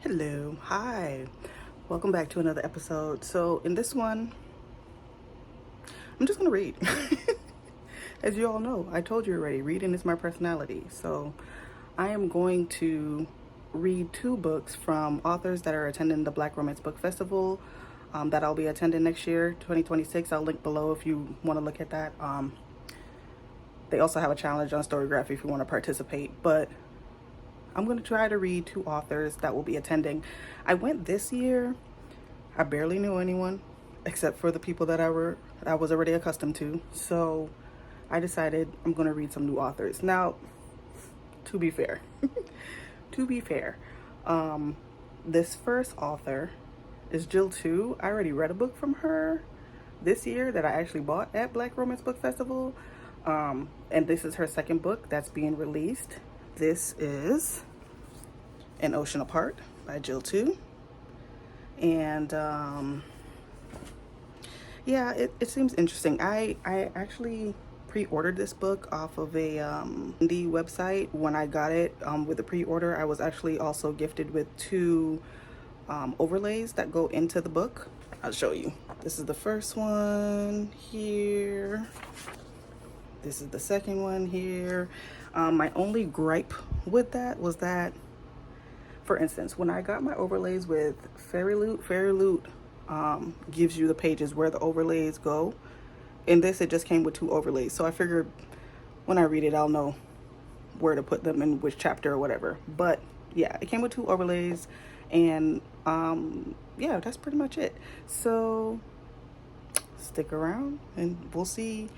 Hello, hi, welcome back to another episode. So in this one, I'm just gonna read. As you all know, I told you already, reading is my personality. So I am going to read two books from authors that are attending the Black Romance Book Festival that I'll be attending next year, 2026. I'll link below if you want to look at that. They also have a challenge on Storygraph if you want to participate, but I'm going to try to read two authors that will be attending. I went this year. I barely knew anyone except for the people that I was already accustomed to. So I decided I'm going to read some new authors. Now, to be fair, to be fair, this first author is Jill too. I already read a book from her this year that I actually bought at Black Romance Book Festival. And this is her second book that's being released. This is An Ocean Apart by Jill too. And yeah, it seems interesting. I actually pre-ordered this book off of a indie website. When I got it with the pre-order, I was actually also gifted with two overlays that go into the book. I'll show you. This is the first one here. This is the second one here. My only gripe with that was that, for instance, when I got my overlays with Fairy Loot gives you the pages where the overlays go. In this, it just came with two overlays. So I figured when I read it, I'll know where to put them in which chapter or whatever. But yeah, it came with two overlays, and yeah, that's pretty much it. So stick around and we'll see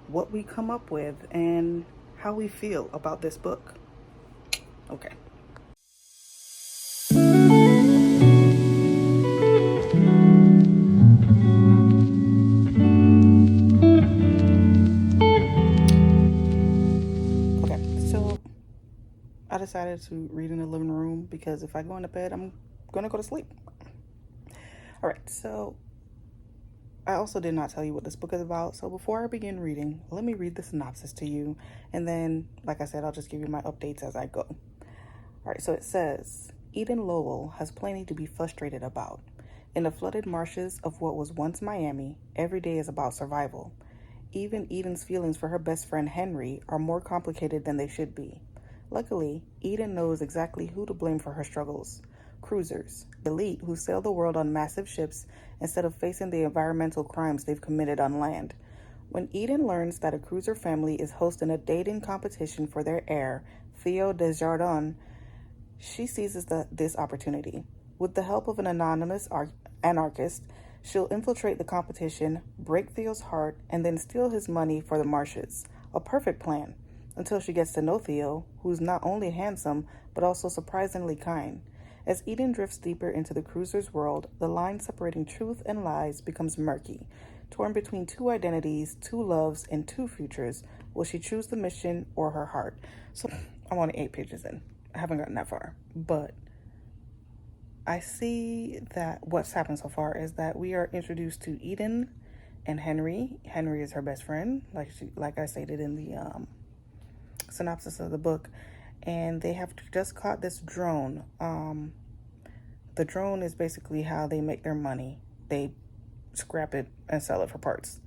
what we come up with and how we feel about this book. Okay. I decided to read in the living room because if I go into bed, I'm going to go to sleep. All right, so I also did not tell you what this book is about. So before I begin reading, let me read the synopsis to you. And then, like I said, I'll just give you my updates as I go. All right, so it says, Eden Lowell has plenty to be frustrated about. In the flooded marshes of what was once Miami, every day is about survival. Even Eden's feelings for her best friend Henry are more complicated than they should be. Luckily, Eden knows exactly who to blame for her struggles. Cruisers, elite who sail the world on massive ships instead of facing the environmental crimes they've committed on land. When Eden learns that a cruiser family is hosting a dating competition for their heir, Theo Desjardins, she seizes this opportunity. With the help of an anonymous anarchist, she'll infiltrate the competition, break Theo's heart, and then steal his money for the marshes. A perfect plan. Until she gets to know Theo, who's not only handsome, but also surprisingly kind. As Eden drifts deeper into the cruiser's world, the line separating truth and lies becomes murky. Torn between two identities, two loves, and two futures, will she choose the mission or her heart? So, I'm only 8 pages in. I haven't gotten that far. But I see that what's happened so far is that we are introduced to Eden and Henry. Henry is her best friend, like I stated in the synopsis of the book, and they have just caught this drone. The drone is basically how they make their money. They scrap it and sell it for parts.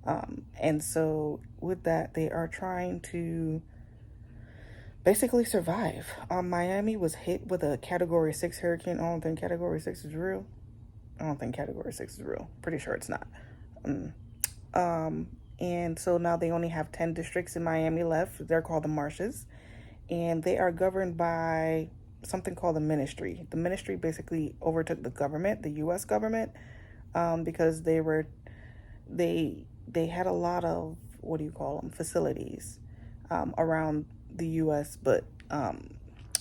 And so with that, they are trying to basically survive. Miami was hit with a Category 6 hurricane. I don't think Category 6 is real. Pretty sure it's not. And so now they only have 10 districts in Miami left. They're called the Marshes. And they are governed by something called the ministry. The ministry basically overtook the government, the U.S. government, because they had a lot of, facilities around the U.S. But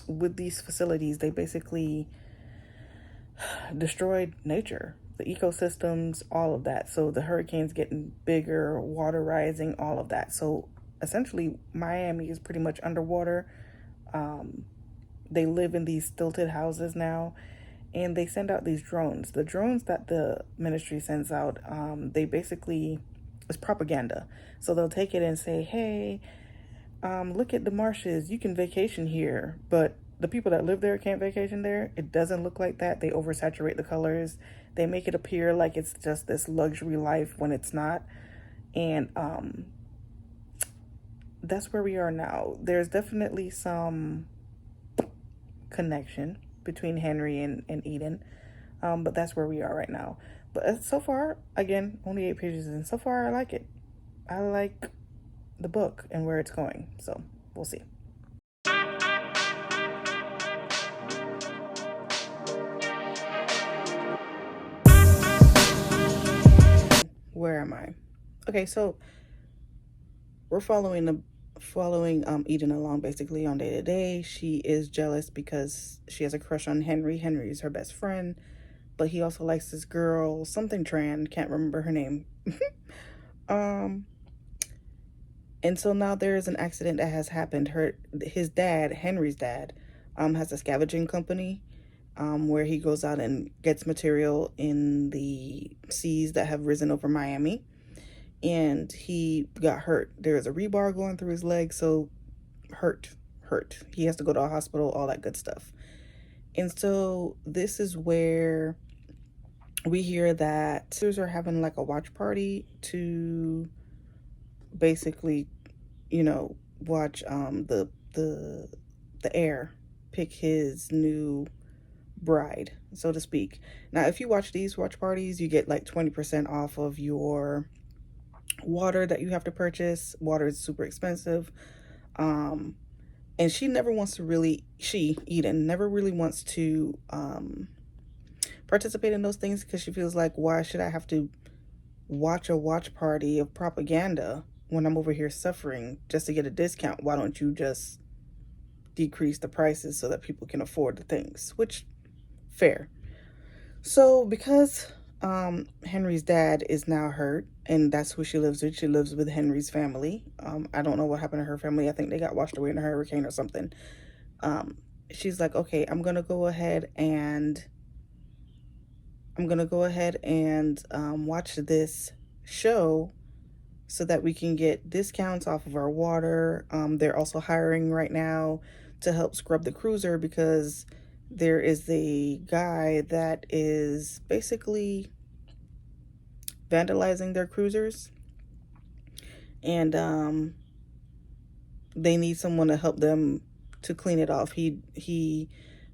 with these facilities, they basically destroyed nature, the ecosystems, all of that. So the hurricanes getting bigger, water rising, all of that. So essentially, Miami is pretty much underwater. They live in these stilted houses now, and they send out these drones. The drones that the ministry sends out, they basically, it's propaganda. So they'll take it and say, hey, look at the marshes, you can vacation here. But the people that live there can't vacation there. It doesn't look like that. They oversaturate the colors. They make it appear like it's just this luxury life when it's not. And that's where we are now. There's definitely some connection between Henry and Eden. But that's where we are right now. But so far, again, only 8 pages in. So far, I like it. I like the book and where it's going. So we'll see. Where am I? Okay, so we're following Eden along basically on day to day. She is jealous because she has a crush on Henry. Henry is her best friend, but he also likes this girl, something Tran, can't remember her name. And so now there is an accident that has happened. His dad, Henry's dad, has a scavenging company, where he goes out and gets material in the seas that have risen over Miami. And he got hurt. There is a rebar going through his leg, so hurt. He has to go to a hospital, all that good stuff. And so this is where we hear that others are having like a watch party to basically, watch the heir pick his new bride, so to speak. Now, if you watch these watch parties, you get like 20% off of your water that you have to purchase. Water is super expensive. And Eden never really wants to participate in those things because she feels like, why should I have to watch a watch party of propaganda when I'm over here suffering just to get a discount? Why don't you just decrease the prices so that people can afford the things? Which, fair. So because Henry's dad is now hurt, and that's who she lives with. She lives with Henry's family. I don't know what happened to her family. I think they got washed away in a hurricane or something. She's like, okay, I'm gonna go ahead and watch this show so that we can get discounts off of our water. They're also hiring right now to help scrub the cruiser because there is a guy that is basically vandalizing their cruisers, and they need someone to help them to clean it off. He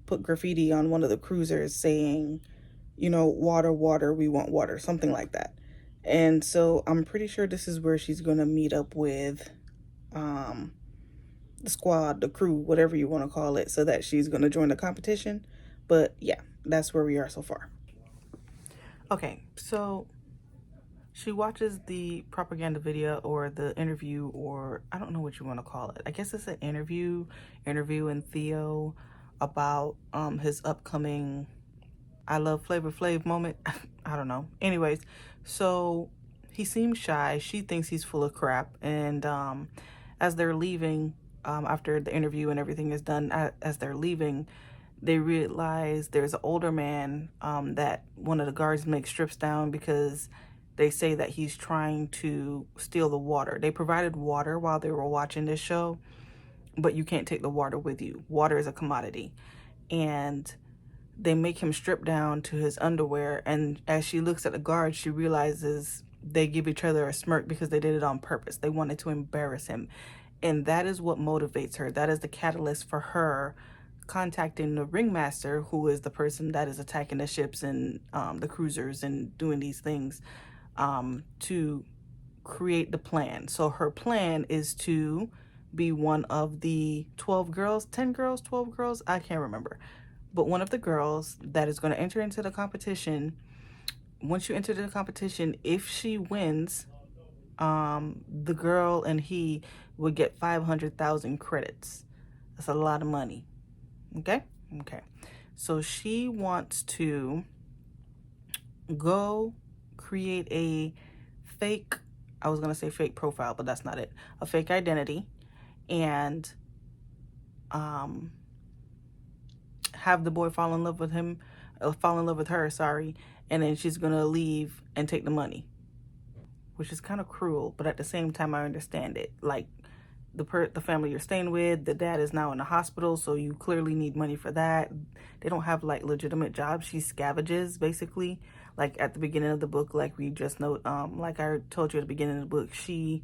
put graffiti on one of the cruisers saying, water, we want water, something like that. And so I'm pretty sure this is where she's gonna meet up with the squad, the crew, whatever you want to call it, so that she's gonna join the competition. But yeah, that's where we are so far. Okay, so she watches the propaganda video or the interview, or I don't know what you want to call it. I guess it's an interview in Theo about his upcoming I love Flavor Flav moment. I don't know. Anyways, so he seems shy. She thinks he's full of crap. And as they're leaving, after the interview and everything is done, as they're leaving, they realize there's an older man that one of the guards makes strips down because they say that he's trying to steal the water. They provided water while they were watching this show, but you can't take the water with you. Water is a commodity. And they make him strip down to his underwear. And as she looks at the guard, she realizes they give each other a smirk because they did it on purpose. They wanted to embarrass him. And that is what motivates her. That is the catalyst for her contacting the ringmaster, who is the person that is attacking the ships and the cruisers and doing these things, to create the plan. So her plan is to be one of the 12 girls, 10 girls, 12 girls, I can't remember. But one of the girls that is going to enter into the competition. Once you enter the competition, if she wins, the girl and he would get 500,000 credits. That's a lot of money. Okay? So she wants to go create a fake, I was going to say fake profile, but that's not it. A fake identity. And have the boy fall in love with her, and then she's gonna leave and take the money, which is kind of cruel, but at the same time I understand it. Like, the family you're staying with, the dad is now in the hospital, so you clearly need money for that. They don't have like legitimate jobs. She scavenges basically, like at the beginning of the book, like we just know, like I told you at the beginning of the book, she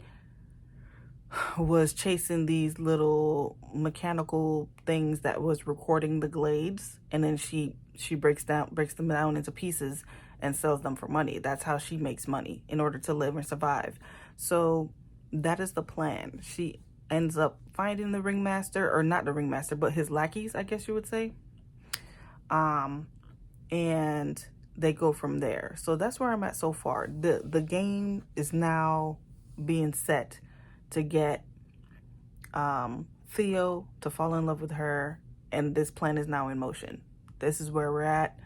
was chasing these little mechanical things that was recording the glades, and then she breaks them down into pieces and sells them for money. That's how she makes money in order to live and survive. So that is the plan. She ends up finding the ringmaster, or not the ringmaster, but his lackeys, I guess you would say. And they go from there. So that's where I'm at so far. The game is now being set to get Theo to fall in love with her, and this plan is now in motion. This is where we're at,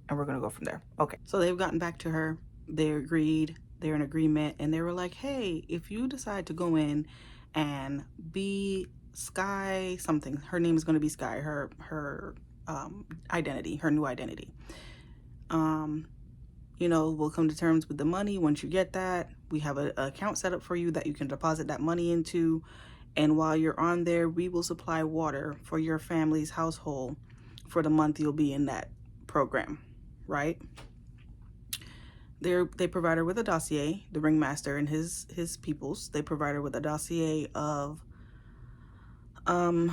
and we're gonna go from there. Okay, so they've gotten back to her. They agreed. They're in agreement, and they were like, hey, if you decide to go in and be Sky something, her name is going to be Sky, her identity, her new identity, you know, we'll come to terms with the money. Once you get that, we have an account set up for you that you can deposit that money into, and while you're on there, we will supply water for your family's household for the month you'll be in that program, right? They provide her with a dossier, the ringmaster and his peoples. They provide her with a dossier of, I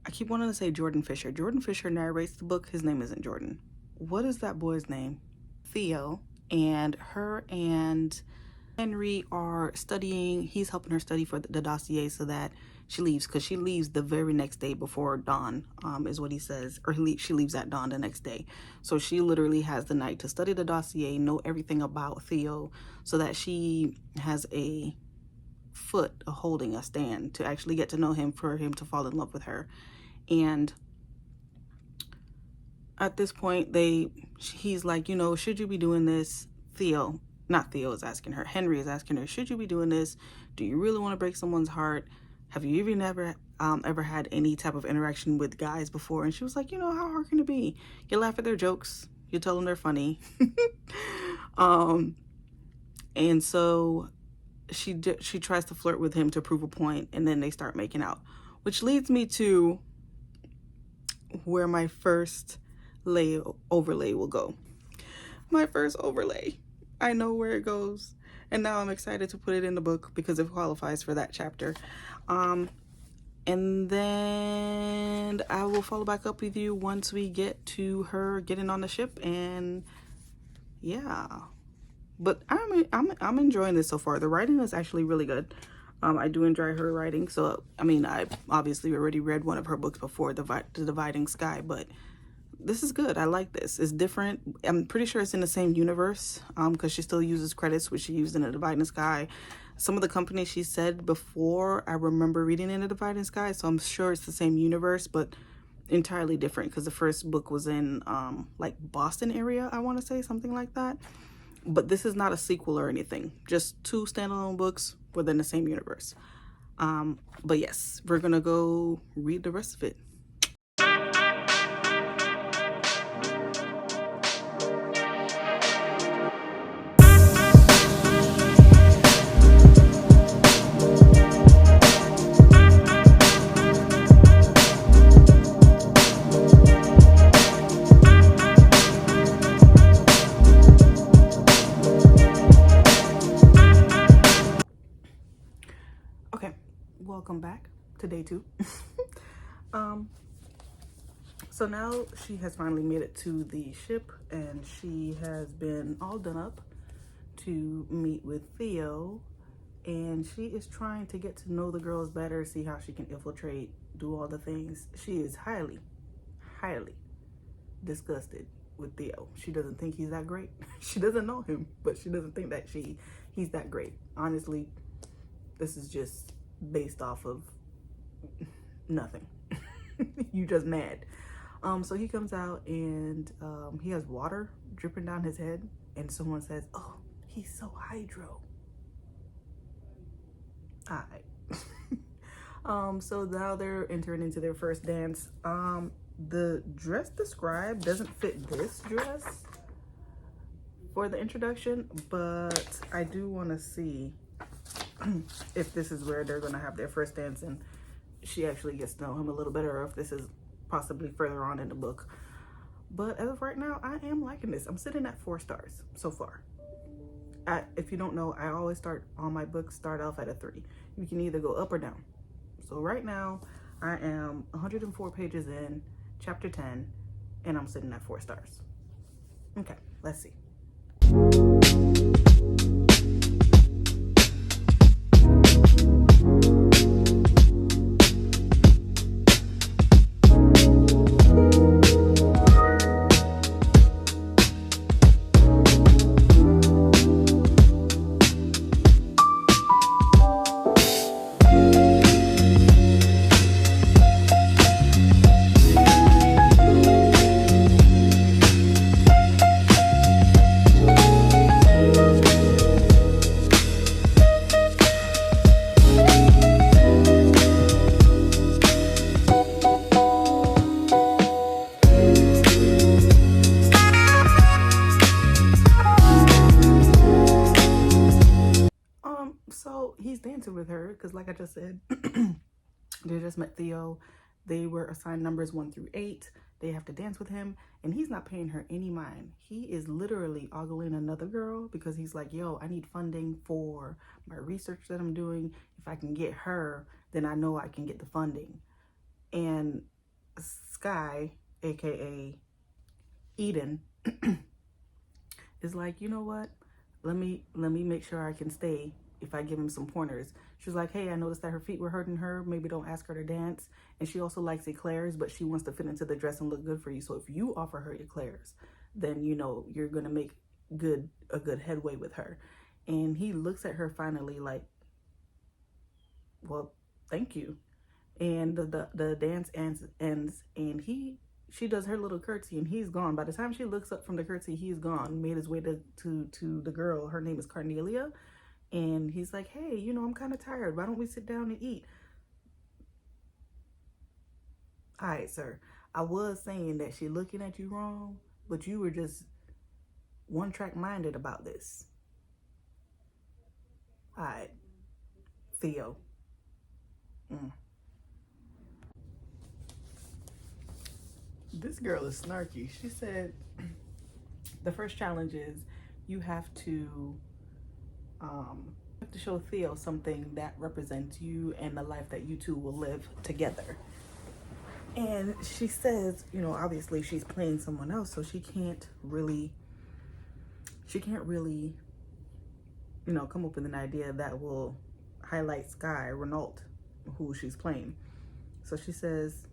keep wanting to say Jordan Fisher. Jordan Fisher narrates the book. His name isn't Jordan. What is that boy's name? Theo. And her and Henry are studying. He's helping her study for the dossier so that she leaves, because she leaves the very next day before dawn, is what he says, or she leaves at dawn the next day. So she literally has the night to study the dossier, know everything about Theo, so that she has a foot holding a stand to actually get to know him, for him to fall in love with her. And at this point, he's like, you know, should you be doing this? Not Theo is asking her, Henry is asking her, should you be doing this? Do you really want to break someone's heart? Have you even ever had any type of interaction with guys before? And she was like, you know, how hard can it be? You laugh at their jokes, you tell them they're funny. And so she tries to flirt with him to prove a point, and then they start making out, which leads me to where my first overlay will go. My first overlay. I know where it goes, and now I'm excited to put it in the book because it qualifies for that chapter. And then I will follow back up with you once we get to her getting on the ship, and yeah. But I'm enjoying this so far. The writing is actually really good. I do enjoy her writing. So I mean, I obviously already read one of her books before, The Dividing Sky, but this is good. I like this. It's different. I'm pretty sure it's in the same universe, because she still uses credits which she used in The Dividing Sky. Some of the companies she said before, I remember reading in The Dividing Sky, so I'm sure it's the same universe, but entirely different, because the first book was in like Boston area, I want to say, something like that. But this is not a sequel or anything, just two standalone books within the same universe. But yes, we're gonna go read the rest of it. Welcome back to day 2. So now she has finally made it to the ship, and she has been all done up to meet with Theo, and she is trying to get to know the girls better, see how she can infiltrate, do all the things. She is highly disgusted with Theo. She doesn't think he's that great. She doesn't know him, but she doesn't think that he's that great. Honestly, this is just based off of nothing. You just mad. So he comes out, and he has water dripping down his head, and someone says, oh, he's so hydro. All right. So now they're entering into their first dance. The dress described doesn't fit this dress for the introduction, but I do want to see if this is where they're going to have their first dance and she actually gets to know him a little better, or if this is possibly further on in the book. But as of right now, I am liking this. I'm sitting at 4 stars so far. If you don't know, I always start all my books start off at a 3. You can either go up or down. So right now, I am 104 pages in, chapter 10, and I'm sitting at 4 stars. Okay, let's see. So he's dancing with her because, like I just said, they just met Theo. They were assigned numbers 1 through 8. They have to dance with him, and he's not paying her any mind. He is literally ogling another girl because he's like, yo, I need funding for my research that I'm doing. If I can get her, then I know I can get the funding. And Sky, aka Eden, is like, you know what? Let me make sure I can stay if I give him some pointers. She's like, hey, I noticed that her feet were hurting her. Maybe don't ask her to dance. And she also likes eclairs, but she wants to fit into the dress and look good for you. So if you offer her eclairs, then you know you're gonna make a good headway with her. And he looks at her finally like, well, thank you. And the dance ends and she does her little curtsy and he's gone. By the time she looks up from the curtsy, he's gone, made his way to the girl. Her name is Cornelia. And he's like, hey, you know, I'm kind of tired. Why don't we sit down and eat? All right, sir. I was saying that she looking at you wrong, but you were just one-track minded about this. All right, Theo. This girl is snarky. She said the first challenge is you have to show Theo something that represents you and the life that you two will live together. And she says, you know, obviously she's playing someone else, so she can't really, you know, come up with an idea that will highlight Sky Renault, who she's playing. So she says,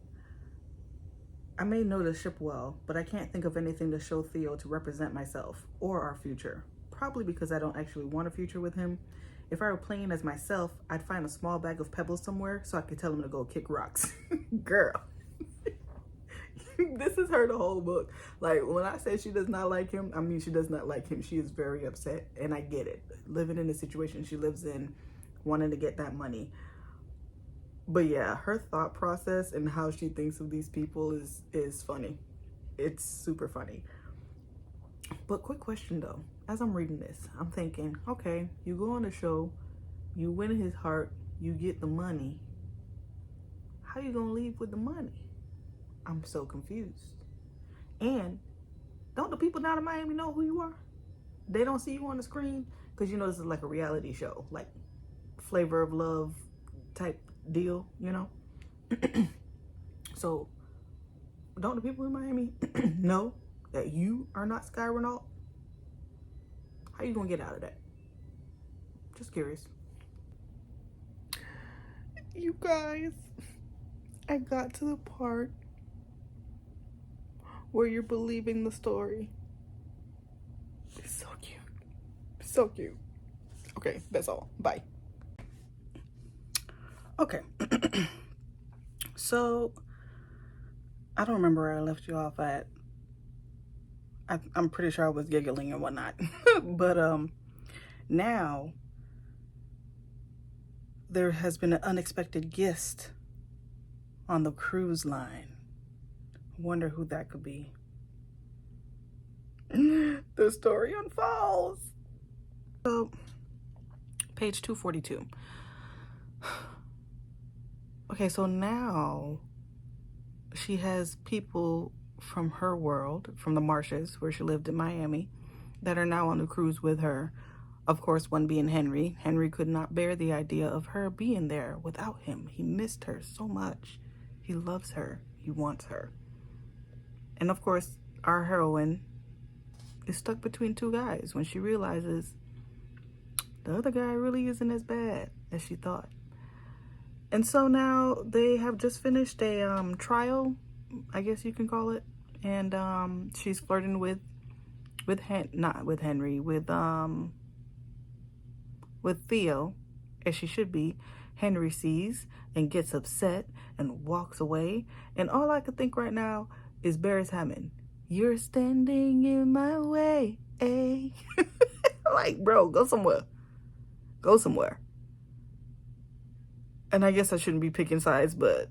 I may know the ship well, but I can't think of anything to show Theo to represent myself or our future. Probably because I don't actually want a future with him. If I were playing as myself, I'd find a small bag of pebbles somewhere so I could tell him to go kick rocks. Girl. This is her the whole book. Like, when I say she does not like him, I mean she does not like him. She is very upset, and I get it. Living in the situation she lives in, wanting to get that money. But yeah, her thought process and how she thinks of these people is funny. It's super funny. But quick question though, as I'm reading this, I'm thinking, okay, you go on the show, you win his heart, you get the money. How you gonna leave with the money? I'm so confused. And don't the people down in Miami know who you are? They don't see you on the screen? Because you know this is like a reality show, like Flavor of Love type deal, you know? So don't the people in Miami know that you are not Sky Renault? How you gonna get out of that? Just curious. You guys, I got to the part where you're believing the story. It's so cute. So cute. Okay, that's all. Bye. Okay. So, I don't remember where I left you off at. I'm pretty sure I was giggling and whatnot. But now there has been an unexpected guest on the cruise line. Wonder who that could be. The story unfolds. So page 242. Okay, so now she has people from her world, from the marshes where she lived in Miami, that are now on the cruise with her. Of course, one being Henry. Henry could not bear the idea of her being there without him. He missed her so much. He loves her. He wants her. And of course, our heroine is stuck between two guys when she realizes the other guy really isn't as bad as she thought. And so now they have just finished a trial, I guess you can call it. And she's flirting with Theo, as she should be. Henry sees and gets upset and walks away. And all I could think right now is Barris Hammond. You're standing in my way. Eh? Like, bro, go somewhere. Go somewhere. And I guess I shouldn't be picking sides, but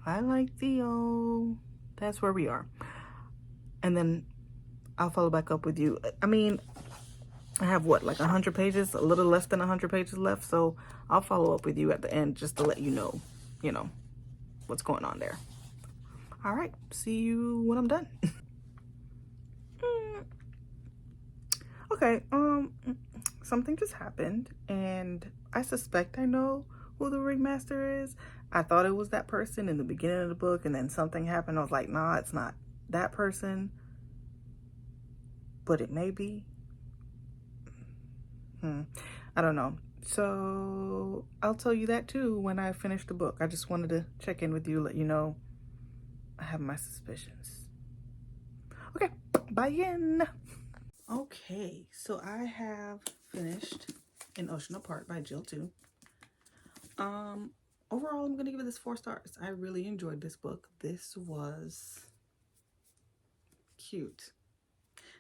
I like Theo. That's where we are. And then I'll follow back up with you. I mean, I have what, like 100 pages, a little less than 100 pages left. So I'll follow up with you at the end just to let you know, what's going on there. All right. See you when I'm done. Okay. Something just happened and I suspect I know who the ringmaster is. I thought it was that person in the beginning of the book, and then something happened. I was like, nah, it's not that person, but it may be. I don't know. So I'll tell you that too when I finish the book. I just wanted to check in with you, let you know I have my suspicions. Okay, bye again. Okay, so I have finished An Ocean Apart by Jill 2. Overall, I'm gonna give it this 4 stars. I really enjoyed this book. This was cute.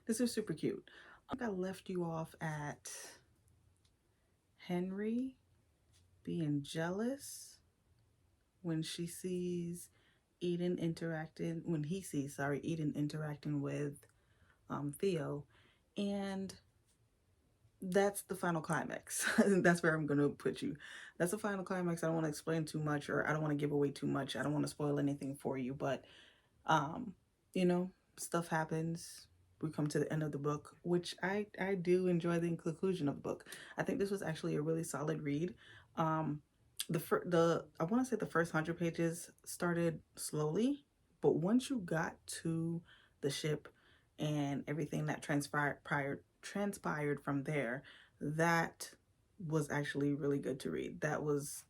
This is super cute. I think I left you off at Henry being jealous when he sees Eden interacting with Theo, and that's the final climax. That's where I'm going to put you. That's the final climax. I don't want to explain too much, or I don't want to give away too much. I don't want to spoil anything for you, but stuff happens. We come to the end of the book, which I do enjoy the conclusion of the book. I think this was actually a really solid read. I want to say the first 100 pages started slowly, but once you got to the ship and everything that transpired from there, that was actually really good to read. That was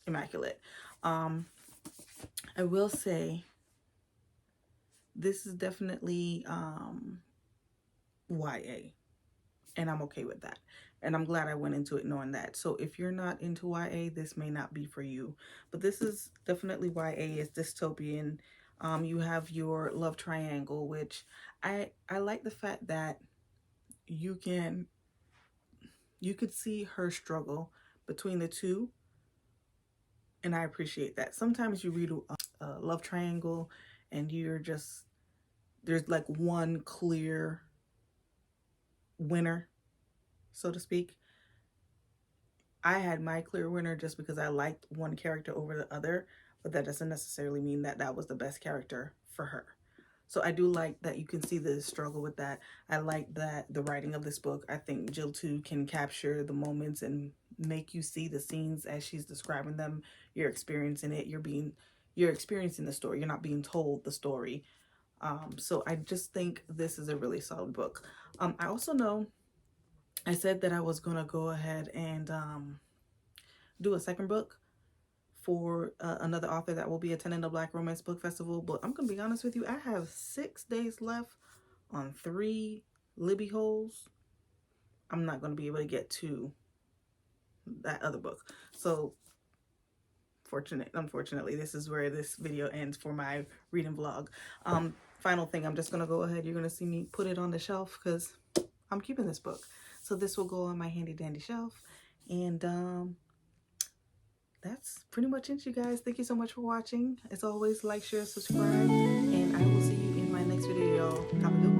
immaculate. I will say this is definitely YA, and I'm okay with that. And I'm glad I went into it knowing that. So if you're not into YA, this may not be for you. But this is definitely YA. It's dystopian. You have your love triangle, which I like the fact that you could see her struggle between the two. And I appreciate that. Sometimes you read a love triangle and there's like one clear winner, so to speak. I had my clear winner just because I liked one character over the other, but that doesn't necessarily mean that that was the best character for her. So I do like that you can see the struggle with that. I like that the writing of this book, I think Jill 2 can capture the moments and make you see the scenes as she's describing them. You're experiencing it. You're experiencing the story. You're not being told the story. So I just think this is a really solid book. I also know I said that I was going to go ahead and do a second book for another author that will be attending the Black Romance Book Festival. But I'm going to be honest with you, I have 6 days left on 3 Libby holes. I'm not going to be able to get to that other book. So unfortunately, this is where this video ends for my reading vlog. Final thing, I'm just going to go ahead. You're going to see me put it on the shelf because I'm keeping this book. So this will go on my handy dandy shelf. And that's pretty much it, you guys. Thank you so much for watching. As always, like, share, subscribe, and I will see you in my next video. Have a good one.